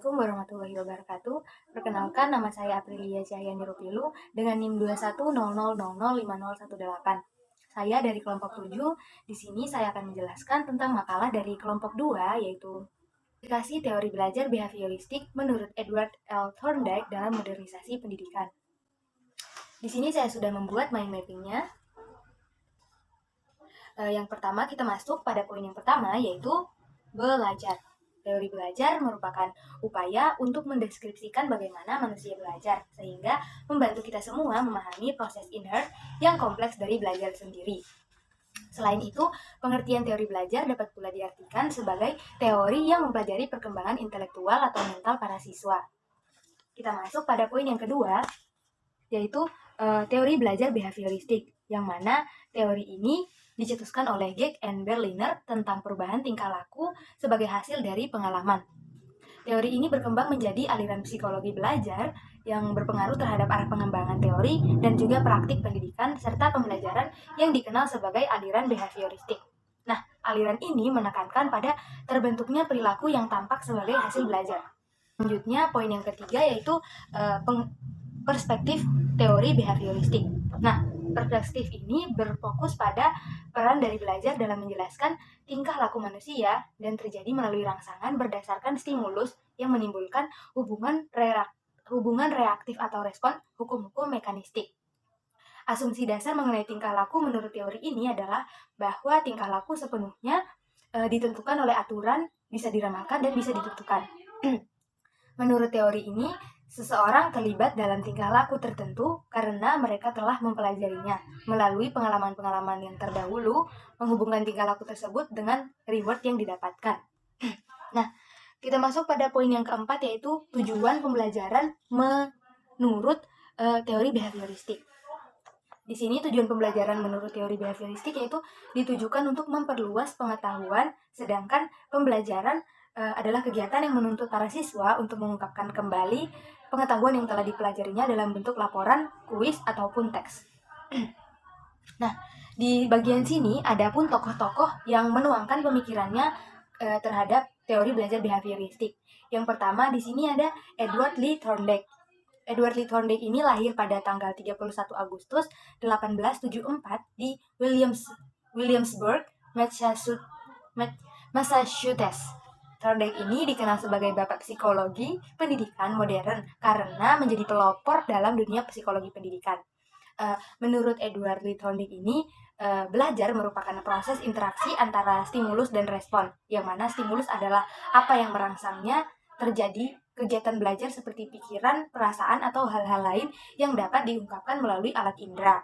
Assalamualaikum warahmatullahi wabarakatuh. Perkenalkan, nama saya Aprilia Cahyani Rupilu dengan NIM 2100005018. Saya dari kelompok 7. Di sini saya akan menjelaskan tentang makalah dari kelompok 2, yaitu aplikasi teori belajar behavioristik menurut Edward L. Thorndike dalam modernisasi pendidikan. Di sini saya sudah membuat mind mappingnya. Yang pertama, kita masuk pada poin yang pertama, yaitu belajar. Teori belajar merupakan upaya untuk mendeskripsikan bagaimana manusia belajar, sehingga membantu kita semua memahami proses inner yang kompleks dari belajar sendiri. Selain itu, pengertian teori belajar dapat pula diartikan sebagai teori yang mempelajari perkembangan intelektual atau mental para siswa. Kita masuk pada poin yang kedua, yaitu teori belajar behavioristik, yang mana teori ini dicetuskan oleh Geek and Berliner tentang perubahan tingkah laku sebagai hasil dari pengalaman. Teori ini berkembang menjadi aliran psikologi belajar yang berpengaruh terhadap arah pengembangan teori dan juga praktik pendidikan serta pembelajaran yang dikenal sebagai aliran behavioristik. Nah, aliran ini menekankan pada terbentuknya perilaku yang tampak sebagai hasil belajar. Selanjutnya, poin yang ketiga yaitu perspektif teori behavioristik. Nah, perspektif ini berfokus pada peran dari belajar dalam menjelaskan tingkah laku manusia dan terjadi melalui rangsangan berdasarkan stimulus yang menimbulkan hubungan reaktif atau respon hukum-hukum mekanistik. Asumsi dasar mengenai tingkah laku menurut teori ini adalah bahwa tingkah laku sepenuhnya ditentukan oleh aturan, bisa diramalkan dan bisa ditentukan. Menurut teori ini, seseorang terlibat dalam tingkah laku tertentu karena mereka telah mempelajarinya melalui pengalaman-pengalaman yang terdahulu, menghubungkan tingkah laku tersebut dengan reward yang didapatkan. Nah, kita masuk pada poin yang keempat, yaitu tujuan pembelajaran menurut teori behavioristik. Di sini tujuan pembelajaran menurut teori behavioristik yaitu ditujukan untuk memperluas pengetahuan, sedangkan pembelajaran adalah kegiatan yang menuntut para siswa untuk mengungkapkan kembali pengetahuan yang telah dipelajarinya dalam bentuk laporan, kuis, ataupun teks. Nah, di bagian sini ada pun tokoh-tokoh yang menuangkan pemikirannya terhadap teori belajar behavioristik. Yang pertama di sini ada Edward Lee Thorndike. Edward Lee Thorndike ini lahir pada tanggal 31 Agustus 1874 di Williamsburg, Massachusetts. Thorndike ini dikenal sebagai bapak psikologi pendidikan modern karena menjadi pelopor dalam dunia psikologi pendidikan. Menurut Edward Lee Thorndike ini, belajar merupakan proses interaksi antara stimulus dan respon, yang mana stimulus adalah apa yang merangsangnya terjadi kegiatan belajar seperti pikiran, perasaan, atau hal-hal lain yang dapat diungkapkan melalui alat indera.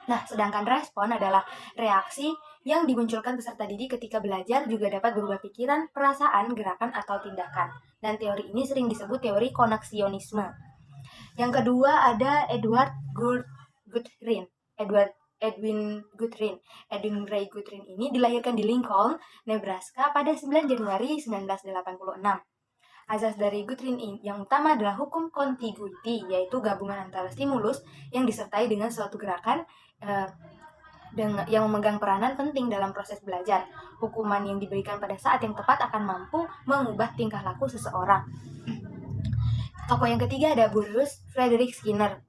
Nah, sedangkan respon adalah reaksi yang dimunculkan peserta didik ketika belajar juga dapat berubah pikiran, perasaan, gerakan, atau tindakan. Dan teori ini sering disebut teori koneksionisme. Yang kedua ada Edwin Ray Guthrie ini dilahirkan di Lincoln, Nebraska pada 9 Januari 1986. Asas dari Guthrie yang utama adalah hukum contiguity, yaitu gabungan antara stimulus yang disertai dengan suatu gerakan yang memegang peranan penting dalam proses belajar. Hukuman yang diberikan pada saat yang tepat akan mampu mengubah tingkah laku seseorang. Tokoh yang ketiga ada Bruce Frederick Skinner.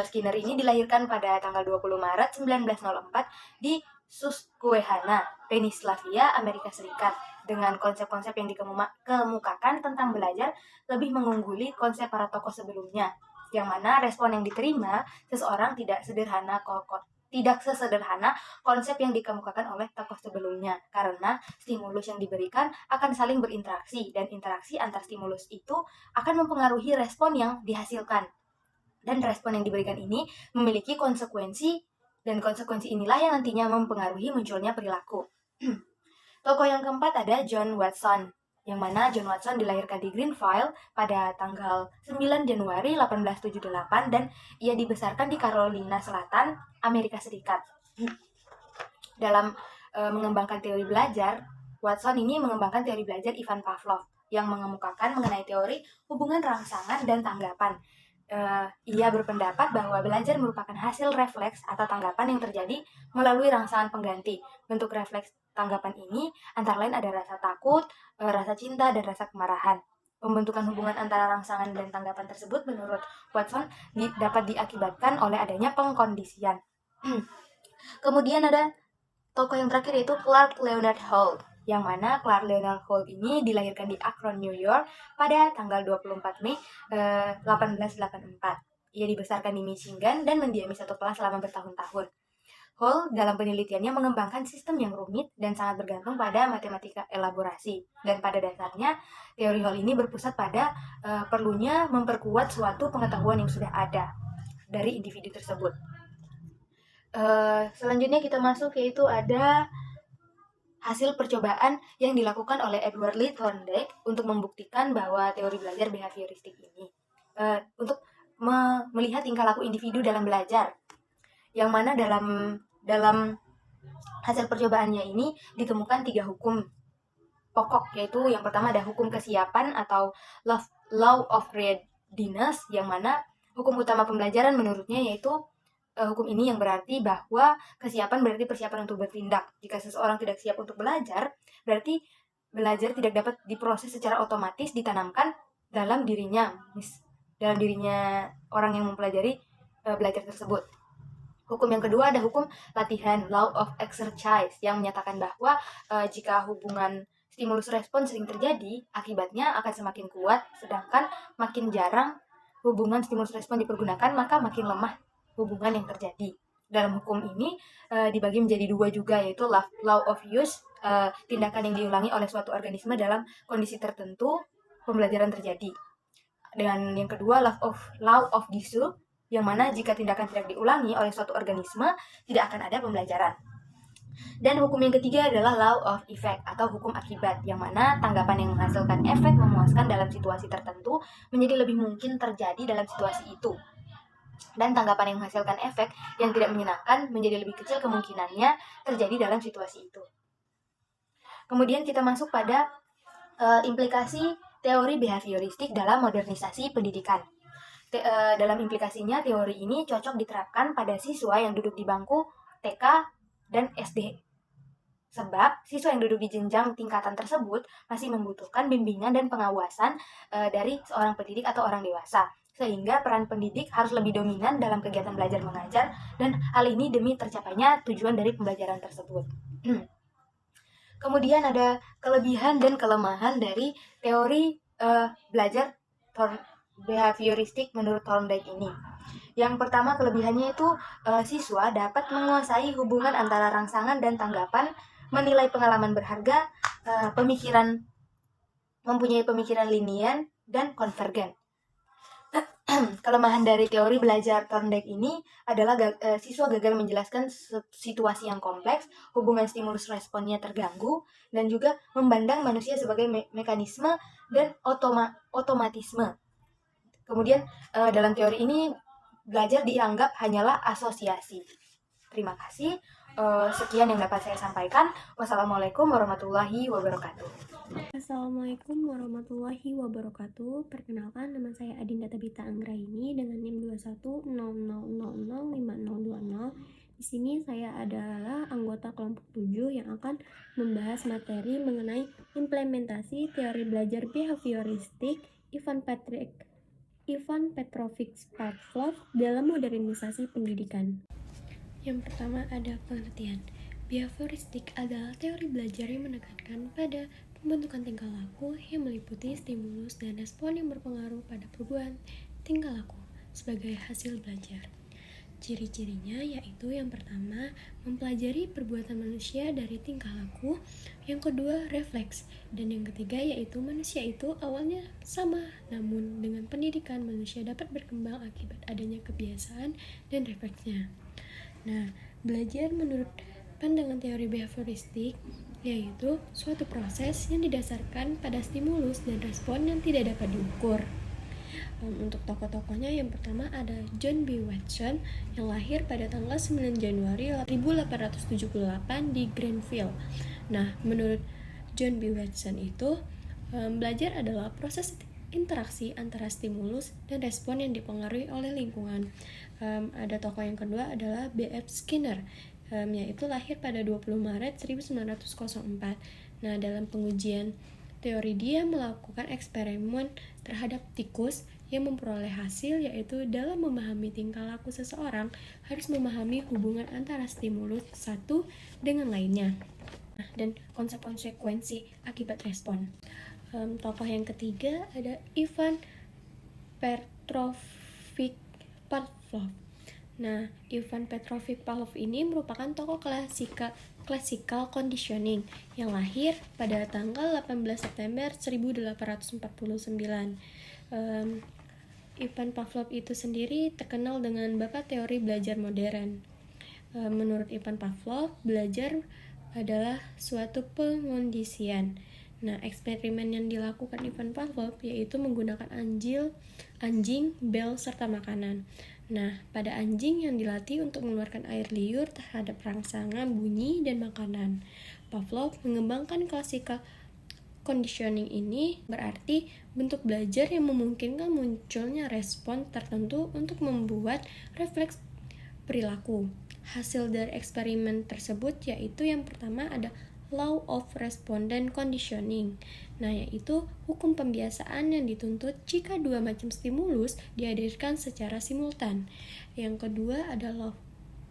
Skinner ini dilahirkan pada tanggal 20 Maret 1904 di Susquehanna, Pennsylvania, Amerika Serikat. Dengan konsep-konsep yang dikemukakan tentang belajar lebih mengungguli konsep para tokoh sebelumnya, yang mana respon yang diterima seseorang tidak sesederhana konsep yang dikemukakan oleh tokoh sebelumnya, karena stimulus yang diberikan akan saling berinteraksi, dan interaksi antar stimulus itu akan mempengaruhi respon yang dihasilkan. Dan respon yang diberikan ini memiliki konsekuensi, dan konsekuensi inilah yang nantinya mempengaruhi munculnya perilaku. Tokoh yang keempat ada John Watson, yang mana John Watson dilahirkan di Greenville pada tanggal 9 Januari 1878 dan ia dibesarkan di Carolina Selatan, Amerika Serikat. Dalam mengembangkan teori belajar, Watson ini mengembangkan teori belajar Ivan Pavlov yang mengemukakan mengenai teori hubungan rangsangan dan tanggapan. Ia berpendapat bahwa belajar merupakan hasil refleks atau tanggapan yang terjadi melalui rangsangan pengganti. Bentuk refleks tanggapan ini antara lain ada rasa takut, rasa cinta, dan rasa kemarahan. Pembentukan hubungan antara rangsangan dan tanggapan tersebut menurut Watson dapat diakibatkan oleh adanya pengkondisian. Kemudian ada tokoh yang terakhir yaitu Clark Leonard Holt, yang mana Clark Leonard Holt ini dilahirkan di Akron, New York pada tanggal 24 Mei 1884. Ia dibesarkan di Michigan dan mendiami satu kelas selama bertahun-tahun. Hall dalam penelitiannya mengembangkan sistem yang rumit dan sangat bergantung pada matematika elaborasi. Dan pada dasarnya, teori Hall ini berpusat pada perlunya memperkuat suatu pengetahuan yang sudah ada dari individu tersebut. Selanjutnya kita masuk yaitu ada hasil percobaan yang dilakukan oleh Edward Lee Thorndike untuk membuktikan bahwa teori belajar behavioristik ini untuk melihat tingkah laku individu dalam belajar, yang mana dalam hasil percobaannya ini ditemukan 3 hukum pokok, yaitu yang pertama ada hukum kesiapan atau law of readiness, yang mana hukum utama pembelajaran menurutnya yaitu hukum ini yang berarti bahwa kesiapan berarti persiapan untuk bertindak. Jika seseorang tidak siap untuk belajar, berarti belajar tidak dapat diproses secara otomatis ditanamkan dalam dirinya orang yang mempelajari belajar tersebut. Hukum yang kedua ada hukum latihan, law of exercise, yang menyatakan bahwa jika hubungan stimulus respon sering terjadi, akibatnya akan semakin kuat, sedangkan makin jarang hubungan stimulus respon dipergunakan, maka makin lemah hubungan yang terjadi. Dalam hukum ini dibagi menjadi 2 juga, yaitu law of use, tindakan yang diulangi oleh suatu organisme dalam kondisi tertentu pembelajaran terjadi. Dan yang kedua law of Disu, yang mana jika tindakan tidak diulangi oleh suatu organisme, tidak akan ada pembelajaran. Dan hukum yang ketiga adalah law of effect atau hukum akibat, yang mana tanggapan yang menghasilkan efek memuaskan dalam situasi tertentu menjadi lebih mungkin terjadi dalam situasi itu. Dan tanggapan yang menghasilkan efek yang tidak menyenangkan menjadi lebih kecil kemungkinannya terjadi dalam situasi itu. Kemudian kita masuk pada implikasi teori behavioristik dalam modernisasi pendidikan. Dalam implikasinya, teori ini cocok diterapkan pada siswa yang duduk di bangku TK dan SD. Sebab siswa yang duduk di jenjang tingkatan tersebut masih membutuhkan bimbingan dan pengawasan dari seorang pendidik atau orang dewasa. Sehingga peran pendidik harus lebih dominan dalam kegiatan belajar mengajar, dan hal ini demi tercapainya tujuan dari pembelajaran tersebut. Kemudian ada kelebihan dan kelemahan dari teori belajar behavioristik menurut Thorndike ini. Yang pertama, kelebihannya itu siswa dapat menguasai hubungan antara rangsangan dan tanggapan, menilai pengalaman berharga, mempunyai pemikiran linier dan konvergen. Kelemahan dari teori belajar Thorndike ini adalah siswa gagal menjelaskan situasi yang kompleks, hubungan stimulus responnya terganggu, dan juga memandang manusia sebagai mekanisme dan otomatisme. Kemudian dalam teori ini belajar dianggap hanyalah asosiasi. Terima kasih. Sekian yang dapat saya sampaikan. Wassalamualaikum warahmatullahi wabarakatuh. Assalamualaikum warahmatullahi wabarakatuh. Perkenalkan, nama saya Adinda Tabita Anggraini dengan NIM 2100005020. Di sini saya adalah anggota kelompok 7 yang akan membahas materi mengenai implementasi teori belajar behavioristik Ivan Petrovich Pavlov dalam modernisasi pendidikan. Yang pertama ada pengertian. Behavioristik adalah teori belajar yang menekankan pada pembentukan tingkah laku yang meliputi stimulus dan respon yang berpengaruh pada perubahan tingkah laku sebagai hasil belajar. Ciri-cirinya yaitu yang pertama, mempelajari perbuatan manusia dari tingkah laku, yang kedua, refleks, dan yang ketiga yaitu manusia itu awalnya sama, namun dengan pendidikan manusia dapat berkembang akibat adanya kebiasaan dan refleksnya. Nah, belajar menurut pandangan teori behavioristik yaitu suatu proses yang didasarkan pada stimulus dan respon yang tidak dapat diukur. Untuk tokoh-tokohnya yang pertama ada John B. Watson yang lahir pada tanggal 9 Januari 1878 di Greenville. Nah, menurut John B. Watson itu belajar adalah proses interaksi antara stimulus dan respon yang dipengaruhi oleh lingkungan. Ada tokoh yang kedua adalah B.F. Skinner, yaitu lahir pada 20 Maret 1904. Nah, dalam pengujian Teori dia melakukan eksperimen terhadap tikus yang memperoleh hasil, yaitu dalam memahami tingkah laku seseorang harus memahami hubungan antara stimulus satu dengan lainnya dan konsep konsekuensi akibat respon. Tokoh yang ketiga ada Ivan Petrovich Pavlov. Nah, Ivan Petrovich Pavlov ini merupakan tokoh classical conditioning yang lahir pada tanggal 18 September 1849. Ivan Pavlov itu sendiri terkenal dengan bapak teori belajar modern. Menurut Ivan Pavlov, belajar adalah suatu pengondisian. Nah, eksperimen yang dilakukan Ivan Pavlov yaitu menggunakan anjing, bel, serta makanan. Nah, pada anjing yang dilatih untuk mengeluarkan air liur terhadap rangsangan, bunyi, dan makanan. Pavlov mengembangkan classical conditioning ini berarti bentuk belajar yang memungkinkan munculnya respon tertentu untuk membuat refleks perilaku. Hasil dari eksperimen tersebut yaitu yang pertama ada law of respondent conditioning. Nah, yaitu hukum pembiasaan yang dituntut jika dua macam stimulus dihadirkan secara simultan. Yang kedua adalah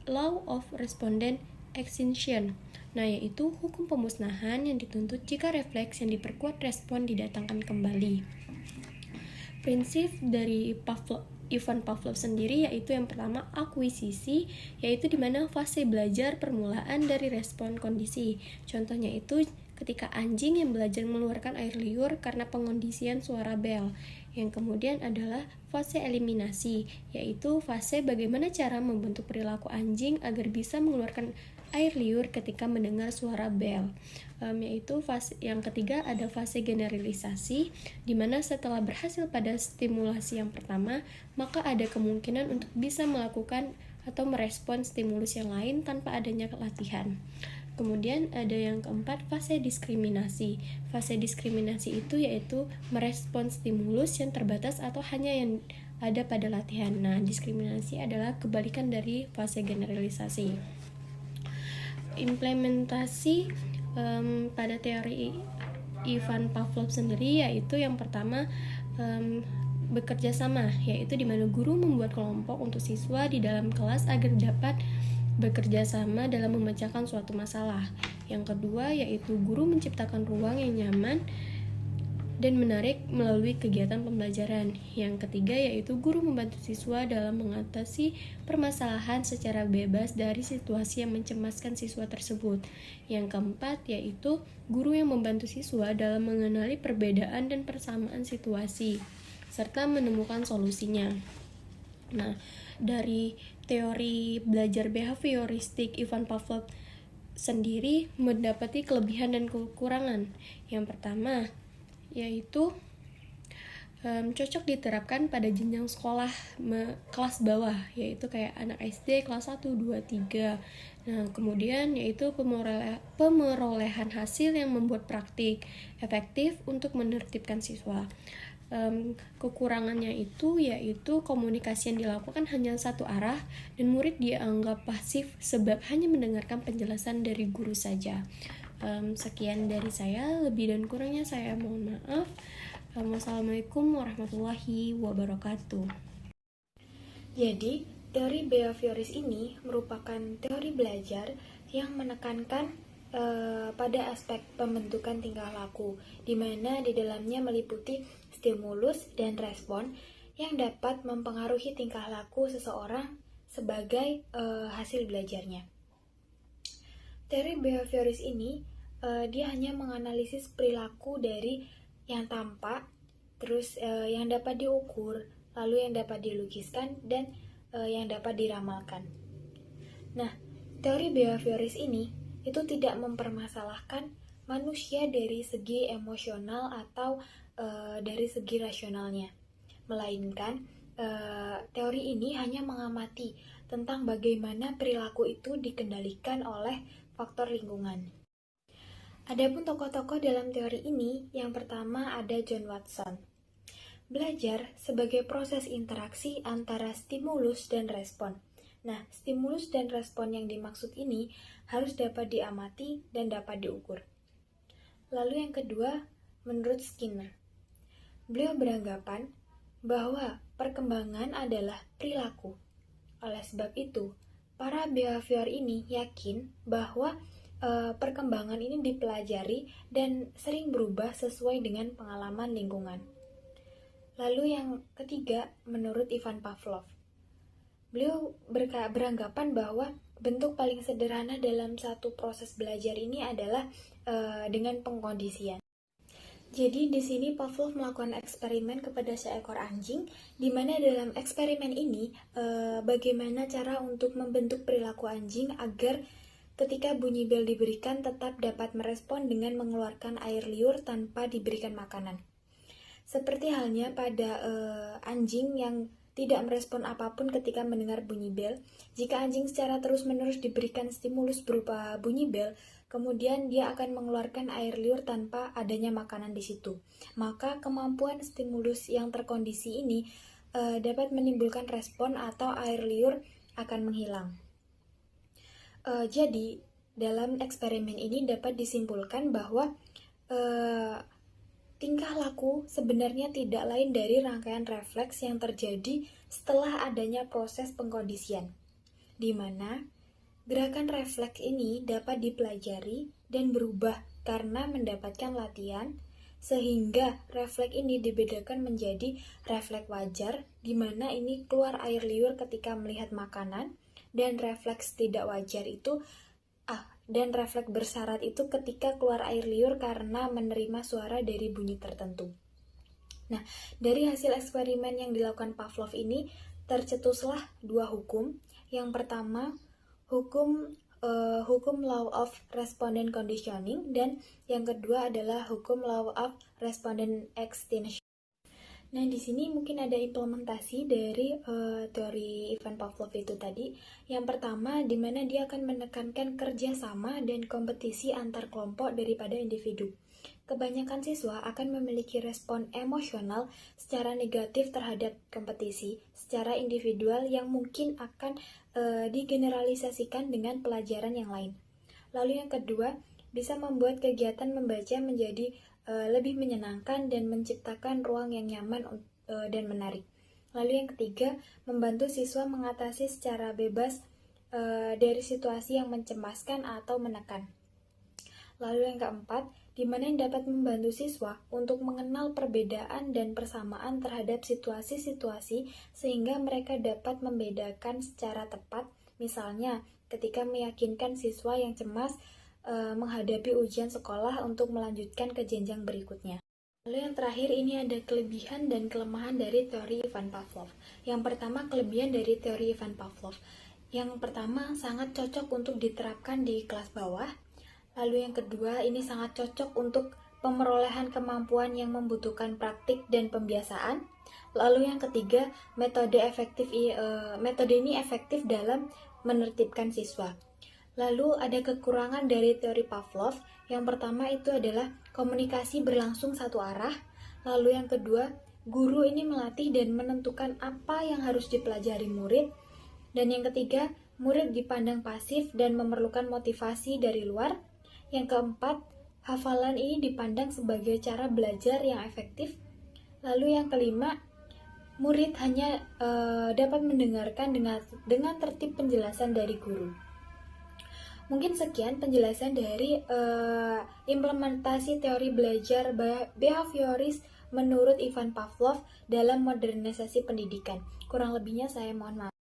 law of respondent extinction. Nah, yaitu hukum pemusnahan yang dituntut jika refleks yang diperkuat respon didatangkan kembali. Prinsip dari Ivan Pavlov sendiri yaitu yang pertama akuisisi, yaitu di mana fase belajar permulaan dari respon kondisi. Contohnya itu ketika anjing yang belajar mengeluarkan air liur karena pengondisian suara bel. Yang kemudian adalah fase eliminasi, yaitu fase bagaimana cara membentuk perilaku anjing agar bisa mengeluarkan air liur ketika mendengar suara bel. Yaitu fase yang ketiga ada fase generalisasi, di mana setelah berhasil pada stimulasi yang pertama, maka ada kemungkinan untuk bisa melakukan atau merespon stimulus yang lain tanpa adanya latihan. Kemudian ada yang keempat, fase diskriminasi. Fase diskriminasi itu yaitu merespon stimulus yang terbatas atau hanya yang ada pada latihan. Nah, diskriminasi adalah kebalikan dari fase generalisasi. Implementasi pada teori Ivan Pavlov sendiri yaitu yang pertama bekerja sama, yaitu di mana guru membuat kelompok untuk siswa di dalam kelas agar dapat bekerja sama dalam memecahkan suatu masalah. Yang kedua yaitu guru menciptakan ruang yang nyaman dan menarik melalui kegiatan pembelajaran. Yang ketiga yaitu guru membantu siswa dalam mengatasi permasalahan secara bebas dari situasi yang mencemaskan siswa tersebut. Yang keempat yaitu guru yang membantu siswa dalam mengenali perbedaan dan persamaan situasi serta menemukan solusinya. Nah, dari teori belajar behavioristik Ivan Pavlov sendiri mendapati kelebihan dan kekurangan. Yang pertama yaitu cocok diterapkan pada jenjang sekolah kelas bawah, yaitu kayak anak SD kelas 1, 2, 3. Nah, kemudian yaitu pemerolehan hasil yang membuat praktik efektif untuk menertibkan siswa. Kekurangannya itu yaitu komunikasi yang dilakukan hanya satu arah dan murid dianggap pasif sebab hanya mendengarkan penjelasan dari guru saja. Sekian dari saya, lebih dan kurangnya saya mohon maaf. Wassalamualaikum warahmatullahi wabarakatuh. Jadi, teori behavioris ini merupakan teori belajar yang menekankan pada aspek pembentukan tingkah laku, di mana di dalamnya meliputi stimulus dan respon yang dapat mempengaruhi tingkah laku seseorang sebagai hasil belajarnya. Teori behavioris ini dia hanya menganalisis perilaku dari yang tampak, terus yang dapat diukur, lalu yang dapat dilukiskan, dan yang dapat diramalkan. Nah, teori behavioris ini itu tidak mempermasalahkan manusia dari segi emosional atau dari segi rasionalnya, melainkan teori ini hanya mengamati tentang bagaimana perilaku itu dikendalikan oleh faktor lingkungan. Adapun tokoh-tokoh dalam teori ini, yang pertama ada John Watson. Belajar sebagai proses interaksi antara stimulus dan respon. Nah, stimulus dan respon yang dimaksud ini harus dapat diamati dan dapat diukur. Lalu yang kedua, menurut Skinner. Beliau beranggapan bahwa perkembangan adalah perilaku. Oleh sebab itu, para behavior ini yakin bahwa perkembangan ini dipelajari dan sering berubah sesuai dengan pengalaman lingkungan. Lalu yang ketiga, menurut Ivan Pavlov, beliau beranggapan bahwa bentuk paling sederhana dalam satu proses belajar ini adalah dengan pengkondisian. Jadi di sini Pavlov melakukan eksperimen kepada seekor anjing, di mana dalam eksperimen ini bagaimana cara untuk membentuk perilaku anjing agar ketika bunyi bel diberikan tetap dapat merespon dengan mengeluarkan air liur tanpa diberikan makanan. Seperti halnya pada anjing yang tidak merespon apapun ketika mendengar bunyi bel. Jika anjing secara terus-menerus diberikan stimulus berupa bunyi bel, kemudian dia akan mengeluarkan air liur tanpa adanya makanan di situ. Maka kemampuan stimulus yang terkondisi ini dapat menimbulkan respon atau air liur akan menghilang. Jadi, dalam eksperimen ini dapat disimpulkan bahwa tingkah laku sebenarnya tidak lain dari rangkaian refleks yang terjadi setelah adanya proses pengkondisian, di mana gerakan refleks ini dapat dipelajari dan berubah karena mendapatkan latihan, sehingga refleks ini dibedakan menjadi refleks wajar, di mana ini keluar air liur ketika melihat makanan, dan refleks tidak wajar itu dan refleks bersyarat itu ketika keluar air liur karena menerima suara dari bunyi tertentu. Nah, dari hasil eksperimen yang dilakukan Pavlov ini tercetuslah dua hukum. Yang pertama, hukum law of respondent conditioning, dan yang kedua adalah hukum law of respondent extinction. Nah, di sini mungkin ada implementasi dari teori Ivan Pavlov itu tadi. Yang pertama, di mana dia akan menekankan kerjasama dan kompetisi antar kelompok daripada individu. Kebanyakan siswa akan memiliki respon emosional secara negatif terhadap kompetisi secara individual yang mungkin akan digeneralisasikan dengan pelajaran yang lain. Lalu yang kedua, bisa membuat kegiatan membaca menjadi lebih menyenangkan dan menciptakan ruang yang nyaman dan menarik. Lalu yang ketiga, membantu siswa mengatasi secara bebas dari situasi yang mencemaskan atau menekan. Lalu yang keempat, di mana yang dapat membantu siswa untuk mengenal perbedaan dan persamaan terhadap situasi-situasi sehingga mereka dapat membedakan secara tepat, misalnya ketika meyakinkan siswa yang cemas menghadapi ujian sekolah untuk melanjutkan ke jenjang berikutnya. Lalu yang terakhir, ini ada kelebihan dan kelemahan dari teori Ivan Pavlov. Yang pertama, kelebihan dari teori Ivan Pavlov. Yang pertama, sangat cocok untuk diterapkan di kelas bawah. Lalu yang kedua, ini sangat cocok untuk pemerolehan kemampuan yang membutuhkan praktik dan pembiasaan. Lalu yang ketiga, metode ini efektif dalam menertibkan siswa. Lalu ada kekurangan dari teori Pavlov. Yang pertama itu adalah komunikasi berlangsung satu arah. Lalu yang kedua, guru ini melatih dan menentukan apa yang harus dipelajari murid. Dan yang ketiga, murid dipandang pasif dan memerlukan motivasi dari luar. Yang keempat, hafalan ini dipandang sebagai cara belajar yang efektif. Lalu yang kelima, murid hanya dapat mendengarkan dengan tertib penjelasan dari guru. Mungkin sekian penjelasan dari implementasi teori belajar behavioris menurut Ivan Pavlov dalam modernisasi pendidikan. Kurang lebihnya saya mohon maaf.